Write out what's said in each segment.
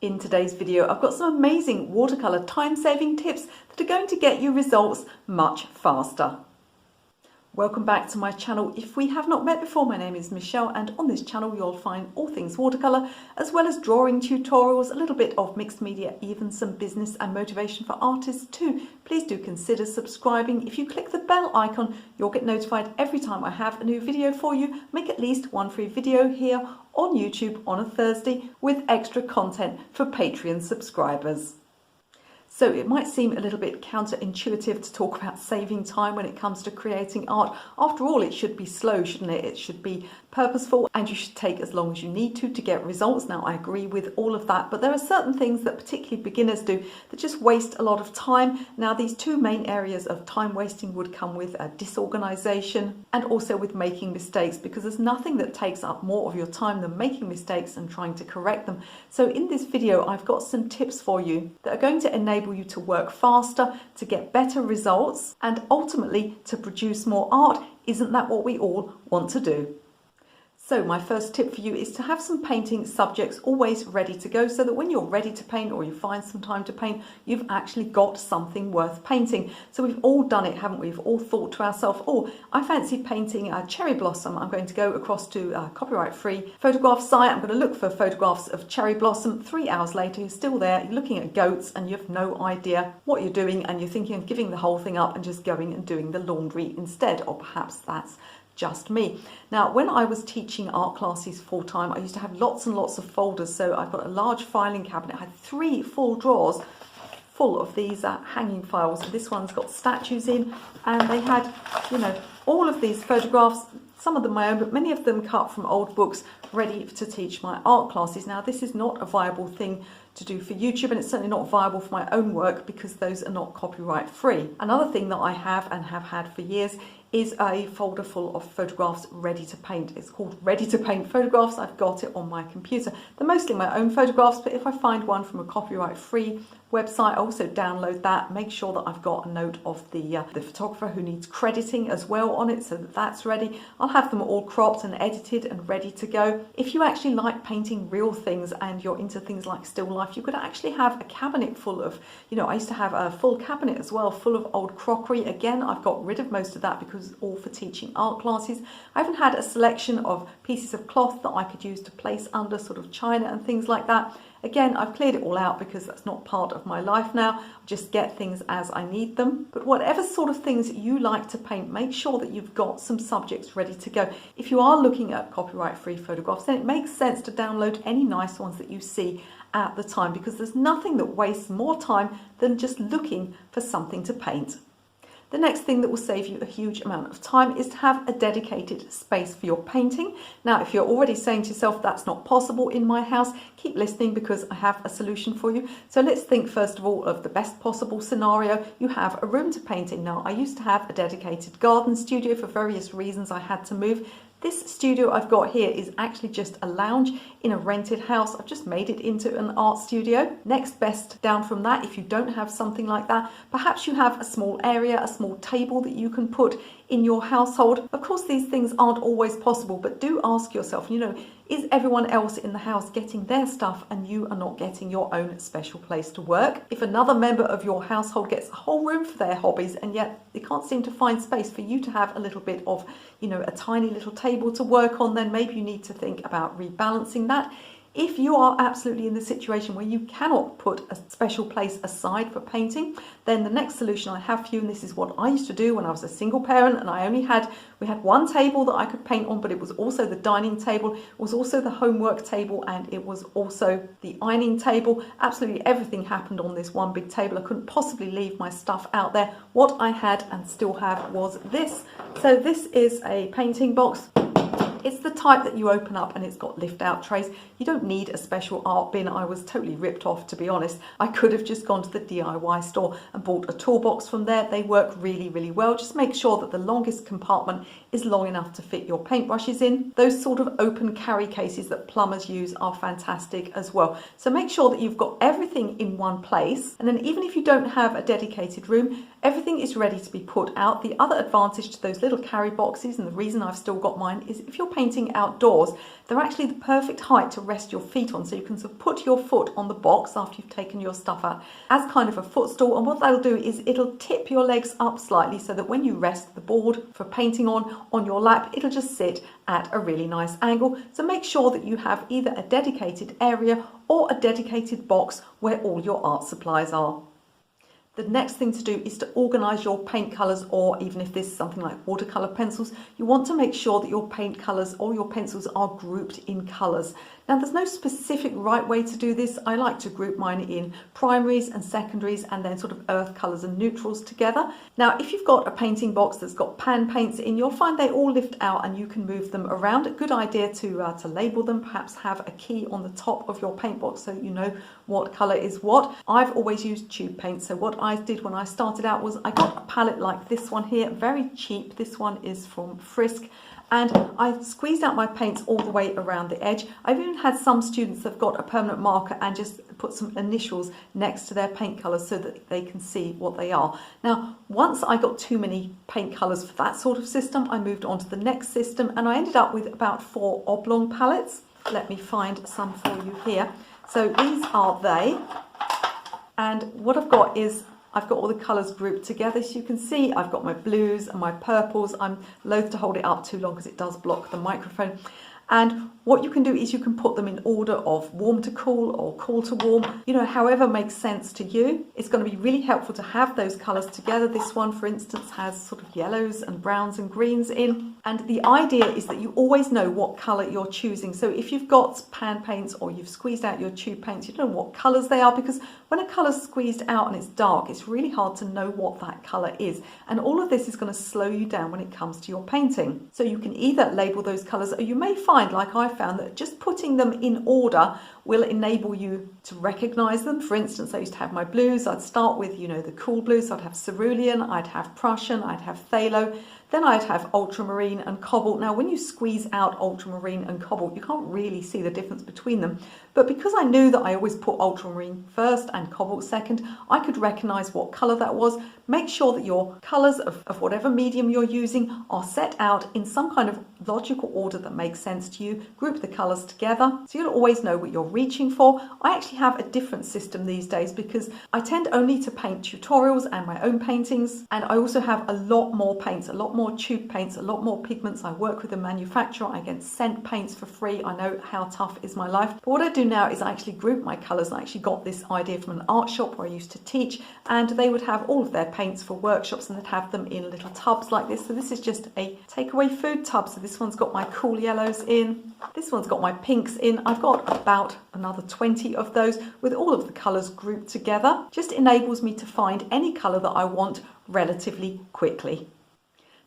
In today's video, I've got some amazing watercolor time-saving tips that are going to get you results much faster. Welcome back to my channel. If we have not met before, my name is Michelle, and on this channel you'll find all things watercolor, as well as drawing tutorials, a little bit of mixed media, even some business and motivation for artists too. Please do consider subscribing. If you click the bell icon, you'll get notified every time I have a new video for you. Make at least one free video here on YouTube on a Thursday with extra content for Patreon subscribers. So it might seem a little bit counterintuitive to talk about saving time when it comes to creating art. After all, it should be slow, shouldn't it? It should be purposeful, and you should take as long as you need to get results. Now, I agree with all of that, but there are certain things that particularly beginners do that just waste a lot of time. Now, these two main areas of time wasting would come with disorganization and also with making mistakes, because there's nothing that takes up more of your time than making mistakes and trying to correct them. So in this video, I've got some tips for you that are going to enable you to work faster, to get better results, and ultimately to produce more art. Isn't that what we all want to do? So my first tip for you is to have some painting subjects always ready to go, so that when you're ready to paint or you find some time to paint, you've actually got something worth painting. So we've all done it, haven't we? We've all thought to ourselves, oh, I fancy painting a cherry blossom. I'm going to go across to a copyright-free photograph site. I'm going to look for photographs of cherry blossom. 3 hours later, you're still there, you're looking at goats and you have no idea what you're doing, and you're thinking of giving the whole thing up and just going and doing the laundry instead. Or perhaps that's just me. Now, when I was teaching art classes full time, I used to have lots and lots of folders. So I've got a large filing cabinet. I had 3 full drawers full of these hanging files. This one's got statues in, and they had, all of these photographs, some of them my own, but many of them cut from old books, ready to teach my art classes. Now, this is not a viable thing to do for YouTube, and it's certainly not viable for my own work because those are not copyright free. Another thing that I have and have had for years is a folder full of photographs ready to paint. It's called Ready to Paint Photographs. I've got it on my computer. They're mostly my own photographs, but if I find one from a copyright free website, I also download that, make sure that I've got a note of the photographer who needs crediting as well on it, so that that's ready. I'll have them all cropped and edited and ready to go. If you actually like painting real things and you're into things like still life, you could actually have a cabinet full of, I used to have a full cabinet as well, full of old crockery. Again, I've got rid of most of that because it's all for teaching art classes. I even had a selection of pieces of cloth that I could use to place under sort of china and things like that. Again, I've cleared it all out because that's not part of my life now. I just get things as I need them. But whatever sort of things you like to paint, make sure that you've got some subjects ready to go. If you are looking at copyright-free photographs, then it makes sense to download any nice ones that you see at the time, because there's nothing that wastes more time than just looking for something to paint. The next thing that will save you a huge amount of time is to have a dedicated space for your painting. Now, if you're already saying to yourself, that's not possible in my house, keep listening because I have a solution for you. So let's think first of all of the best possible scenario. You have a room to paint in. Now, I used to have a dedicated garden studio. For various reasons, I had to move. This studio I've got here is actually just a lounge in a rented house. I've just made it into an art studio. Next best down from that, if you don't have something like that, perhaps you have a small area, a small table that you can put in your household. Of course, these things aren't always possible, but do ask yourself, is everyone else in the house getting their stuff and you are not getting your own special place to work? If another member of your household gets a whole room for their hobbies and yet they can't seem to find space for you to have a little bit of, a tiny little table to work on, then maybe you need to think about rebalancing that. If you are absolutely in the situation where you cannot put a special place aside for painting, then the next solution I have for you, and this is what I used to do when I was a single parent and we had one table that I could paint on, but it was also the dining table, it was also the homework table, and it was also the ironing table. Absolutely everything happened on this one big table. I couldn't possibly leave my stuff out there. What I had and still have was this. So this is a painting box. It's the type that you open up and it's got lift out trays. You don't need a special art bin. I was totally ripped off, to be honest. I could have just gone to the DIY store and bought a toolbox from there. They work really, really well. Just make sure that the longest compartment is long enough to fit your paintbrushes in. Those sort of open carry cases that plumbers use are fantastic as well. So make sure that you've got everything in one place. And then even if you don't have a dedicated room, everything is ready to be put out. The other advantage to those little carry boxes, and the reason I've still got mine, is if you're painting outdoors, they're actually the perfect height to rest your feet on. So you can sort of put your foot on the box after you've taken your stuff out as kind of a footstool. And what that'll do is it'll tip your legs up slightly so that when you rest the board for painting on your lap, it'll just sit at a really nice angle. So make sure that you have either a dedicated area or a dedicated box where all your art supplies are. The next thing to do is to organise your paint colours, or even if this is something like watercolour pencils, you want to make sure that your paint colours or your pencils are grouped in colours. Now there's no specific right way to do this. I like to group mine in primaries and secondaries and then sort of earth colours and neutrals together. Now if you've got a painting box that's got pan paints in, you'll find they all lift out and you can move them around. A good idea to label them, perhaps have a key on the top of your paint box so you know what colour is what. I've always used tube paint, so what I did when I started out was I got a palette like this one here, very cheap. This one is from Frisk. And I squeezed out my paints all the way around the edge. I've even had some students that have got a permanent marker and just put some initials next to their paint colours so that they can see what they are. Now, once I got too many paint colours for that sort of system, I moved on to the next system and I ended up with about 4 oblong palettes. Let me find some for you here. So these are they. And what I've got is I've got all the colours grouped together. So you can see I've got my blues and my purples. I'm loath to hold it up too long because it does block the microphone. And what you can do is you can put them in order of warm to cool or cool to warm, you know, however makes sense to you. It's going to be really helpful to have those colours together. This one, for instance, has sort of yellows and browns and greens in. And the idea is that you always know what colour you're choosing. So if you've got pan paints or you've squeezed out your tube paints, you don't know what colours they are, because when a colour's squeezed out and it's dark, it's really hard to know what that colour is. And all of this is going to slow you down when it comes to your painting. So you can either label those colours, or you may find, like I found, that just putting them in order will enable you to recognise them. For instance, I used to have my blues. I'd start with, you know, the cool blues. I'd have cerulean, I'd have Prussian, I'd have phthalo. Then I'd have ultramarine and cobalt. Now, when you squeeze out ultramarine and cobalt, you can't really see the difference between them. But because I knew that I always put ultramarine first and cobalt second, I could recognise what colour that was. Make sure that your colours of whatever medium you're using are set out in some kind of logical order that makes sense to you. Group the colours together so you'll always know what you're reaching for. I actually have a different system these days because I tend only to paint tutorials and my own paintings, and I also have a lot more paints, a lot more tube paints, a lot more pigments. I work with a manufacturer. I get sent paints for free. I know how tough is my life. But what I do now is I actually group my colours. I actually got this idea from an art shop where I used to teach, and they would have all of their paints for workshops and they'd have them in little tubs like this. So this is just a takeaway food tub. So this one's got my cool yellows in. This one's got my pinks in. I've got about another 20 of those with all of the colours grouped together. Just enables me to find any colour that I want relatively quickly.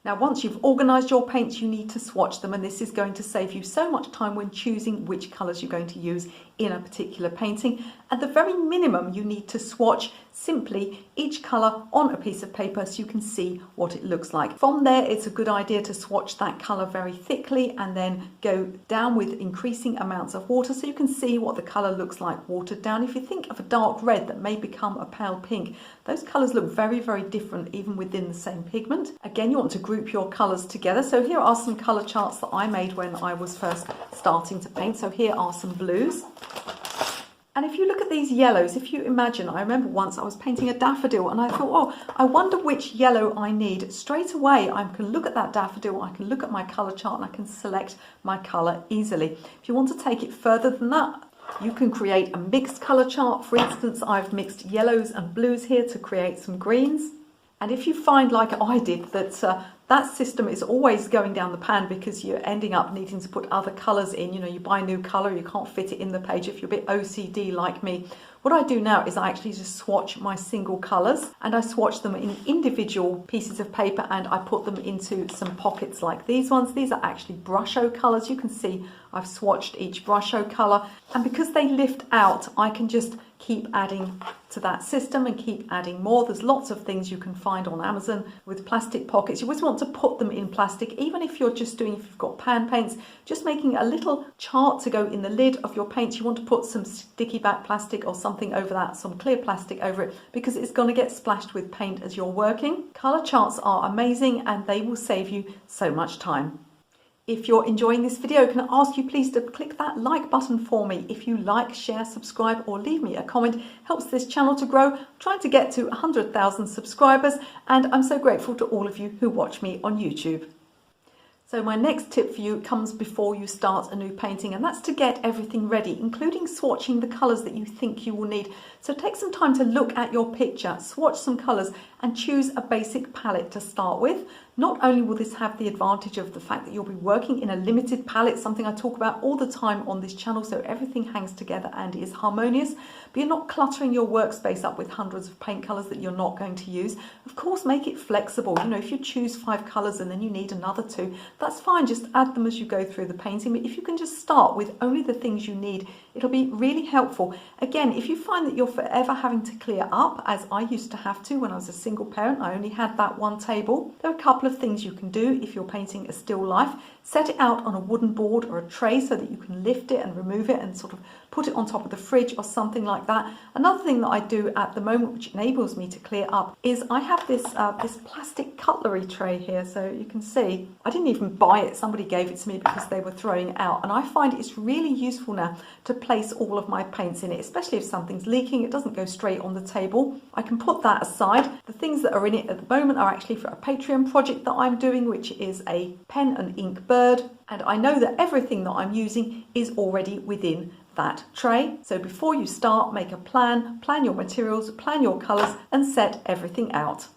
Now, once you've organised your paints, you need to swatch them, and this is going to save you so much time when choosing which colours you're going to use in a particular painting. At the very minimum, you need to swatch simply each colour on a piece of paper so you can see what it looks like. From there, it's a good idea to swatch that colour very thickly and then go down with increasing amounts of water so you can see what the colour looks like watered down. If you think of a dark red that may become a pale pink, those colours look very, very different even within the same pigment. Again, you want to group your colours together. So here are some colour charts that I made when I was first starting to paint. So here are some blues. And if you look at these yellows, if you imagine, I remember once I was painting a daffodil and I thought, oh, I wonder which yellow I need. Straight away, I can look at that daffodil, I can look at my colour chart and I can select my colour easily. If you want to take it further than that, you can create a mixed colour chart. For instance, I've mixed yellows and blues here to create some greens. And if you find, like I did, that that system is always going down the pan because you're ending up needing to put other colours in, you know, you buy a new colour, you can't fit it in the page if you're a bit OCD like me. What I do now is I actually just swatch my single colours and I swatch them in individual pieces of paper and I put them into some pockets like these ones. These are actually brusho colours. You can see I've swatched each brusho colour, and because they lift out, I can just keep adding to that system and keep adding more. There's lots of things you can find on Amazon with plastic pockets. You always want to put them in plastic, even if you're just doing, if you've got pan paints, just making a little chart to go in the lid of your paints. You want to put some sticky back plastic or something over that, some clear plastic over it, because it's going to get splashed with paint as you're working. Colour charts are amazing and they will save you so much time. If you're enjoying this video, can I ask you please to click that like button for me. If you like, share, subscribe, or leave me a comment, it helps this channel to grow. I'm trying to get to 100,000 subscribers, and I'm so grateful to all of you who watch me on YouTube. So my next tip for you comes before you start a new painting, and that's to get everything ready, including swatching the colours that you think you will need. So take some time to look at your picture, swatch some colours and choose a basic palette to start with. Not only will this have the advantage of the fact that you'll be working in a limited palette, something I talk about all the time on this channel, so everything hangs together and is harmonious, but you're not cluttering your workspace up with hundreds of paint colours that you're not going to use. Of course, make it flexible. You know, if you choose 5 colours and then you need another 2, that's fine, just add them as you go through the painting. But if you can just start with only the things you need, it'll be really helpful. Again, if you find that you're forever having to clear up, as I used to have to when I was a single parent, I only had that one table, there are a couple of things you can do if you're painting a still life. Set it out on a wooden board or a tray so that you can lift it and remove it and sort of put it on top of the fridge or something like that. Another thing that I do at the moment, which enables me to clear up, is I have this plastic cutlery tray here. So you can see, I didn't even buy it. Somebody gave it to me because they were throwing it out. And I find it's really useful now to place all of my paints in it, especially if something's leaking. It doesn't go straight on the table. I can put that aside. The things that are in it at the moment are actually for a Patreon project that I'm doing, which is a pen and ink bird. And I know that everything that I'm using is already within that tray. So before you start, make a plan your materials, plan your colours, and set everything out.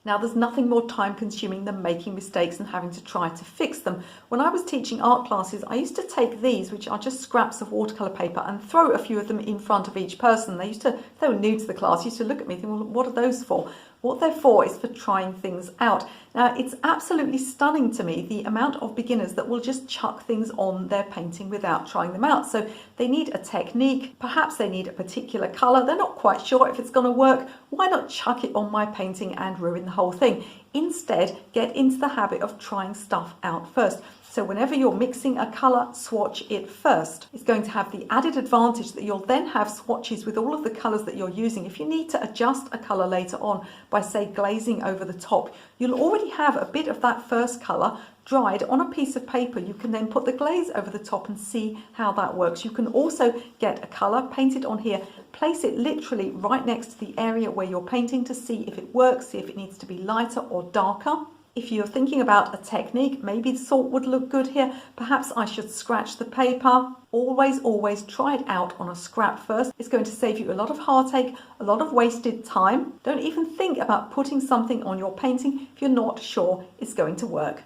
Now, there's nothing more time consuming than making mistakes and having to try to fix them. When I was teaching art classes, I used to take these, which are just scraps of watercolour paper, and throw a few of them in front of each person. They were new to the class, used to look at me and think, well, what are those for? What they're for is for trying things out. Now, it's absolutely stunning to me the amount of beginners that will just chuck things on their painting without trying them out. So they need a technique, perhaps they need a particular colour, they're not quite sure if it's going to work. Why not chuck it on my painting and ruin the whole thing? Instead, get into the habit of trying stuff out first. So whenever you're mixing a colour, swatch it first. It's going to have the added advantage that you'll then have swatches with all of the colours that you're using. If you need to adjust a colour later on by, say, glazing over the top, you'll already have a bit of that first colour dried on a piece of paper. You can then put the glaze over the top and see how that works. You can also get a colour, paint it on here, place it literally right next to the area where you're painting to see if it works, see if it needs to be lighter or darker. If you're thinking about a technique, maybe the salt would look good here. Perhaps I should scratch the paper. Always try it out on a scrap first. It's going to save you a lot of heartache, a lot of wasted time. Don't even think about putting something on your painting if you're not sure it's going to work.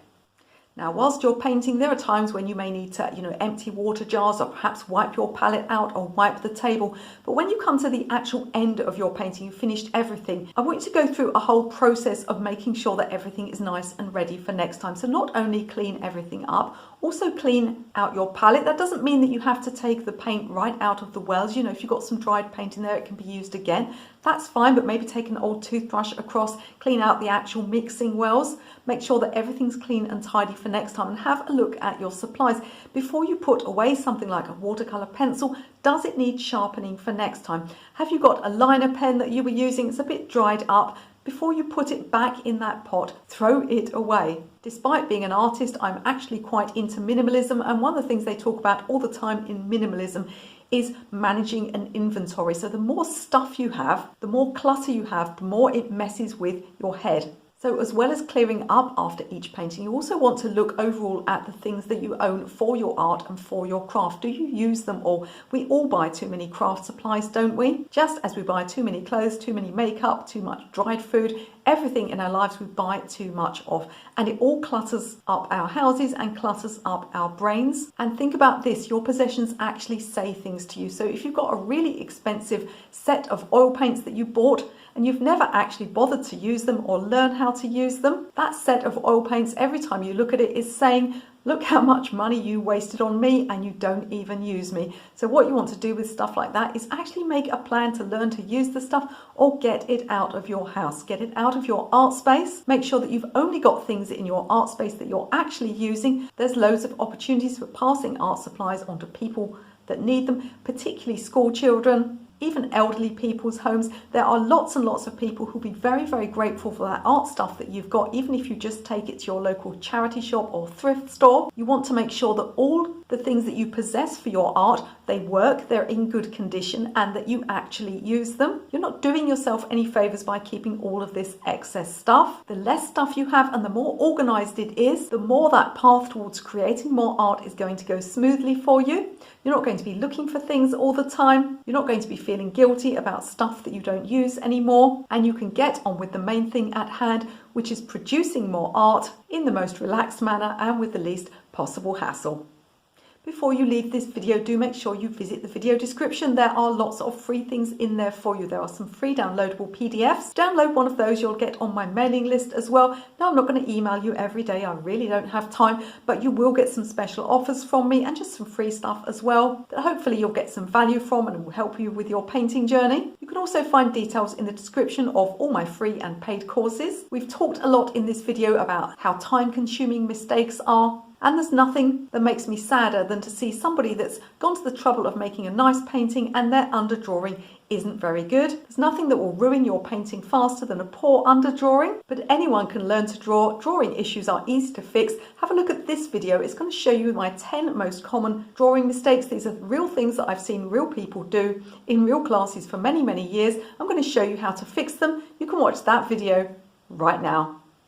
Now, whilst you're painting, there are times when you may need to, empty water jars or perhaps wipe your palette out or wipe the table. But when you come to the actual end of your painting, you've finished everything, I want you to go through a whole process of making sure that everything is nice and ready for next time. So not only clean everything up, also clean out your palette. That doesn't mean that you have to take the paint right out of the wells. If you've got some dried paint in there, it can be used again. That's fine, but maybe take an old toothbrush across, clean out the actual mixing wells. Make sure that everything's clean and tidy for next time, and have a look at your supplies. Before you put away something like a watercolour pencil, does it need sharpening for next time? Have you got a liner pen that you were using? It's a bit dried up. Before you put it back in that pot, throw it away. Despite being an artist, I'm actually quite into minimalism, and one of the things they talk about all the time in minimalism is managing an inventory. So the more stuff you have, the more clutter you have, the more it messes with your head. So as well as clearing up after each painting, you also want to look overall at the things that you own for your art and for your craft. Do you use them all? We all buy too many craft supplies, don't we? Just as we buy too many clothes, too many makeup, too much dried food, everything in our lives we buy too much of. And it all clutters up our houses and clutters up our brains. And think about this, your possessions actually say things to you. So if you've got a really expensive set of oil paints that you bought, and you've never actually bothered to use them or learn how to use them, that set of oil paints, every time you look at it, is saying, look how much money you wasted on me and you don't even use me. So what you want to do with stuff like that is actually make a plan to learn to use the stuff or get it out of your house, get it out of your art space. Make sure that you've only got things in your art space that you're actually using. There's loads of opportunities for passing art supplies on to people that need them, particularly school children. even elderly people's homes. There are lots and lots of people who'll be very, very grateful for that art stuff that you've got, even if you just take it to your local charity shop or thrift store. You want to make sure that all the things that you possess for your art, they work, they're in good condition, and that you actually use them. You're not doing yourself any favors by keeping all of this excess stuff. The less stuff you have and the more organized it is, the more that path towards creating more art is going to go smoothly for you. You're not going to be looking for things all the time. You're not going to be feeling guilty about stuff that you don't use anymore. And you can get on with the main thing at hand, which is producing more art in the most relaxed manner and with the least possible hassle. Before you leave this video, do make sure you visit the video description. There are lots of free things in there for you. There are some free downloadable PDFs. Download one of those, you'll get on my mailing list as well. Now, I'm not going to email you every day. I really don't have time, but you will get some special offers from me and just some free stuff as well that hopefully you'll get some value from and will help you with your painting journey. You can also find details in the description of all my free and paid courses. We've talked a lot in this video about how time-consuming mistakes are. And there's nothing that makes me sadder than to see somebody that's gone to the trouble of making a nice painting and their underdrawing isn't very good. There's nothing that will ruin your painting faster than a poor underdrawing, but anyone can learn to draw. Drawing issues are easy to fix. Have a look at this video. It's going to show you my 10 most common drawing mistakes. These are real things that I've seen real people do in real classes for many, many years. I'm going to show you how to fix them. You can watch that video right now.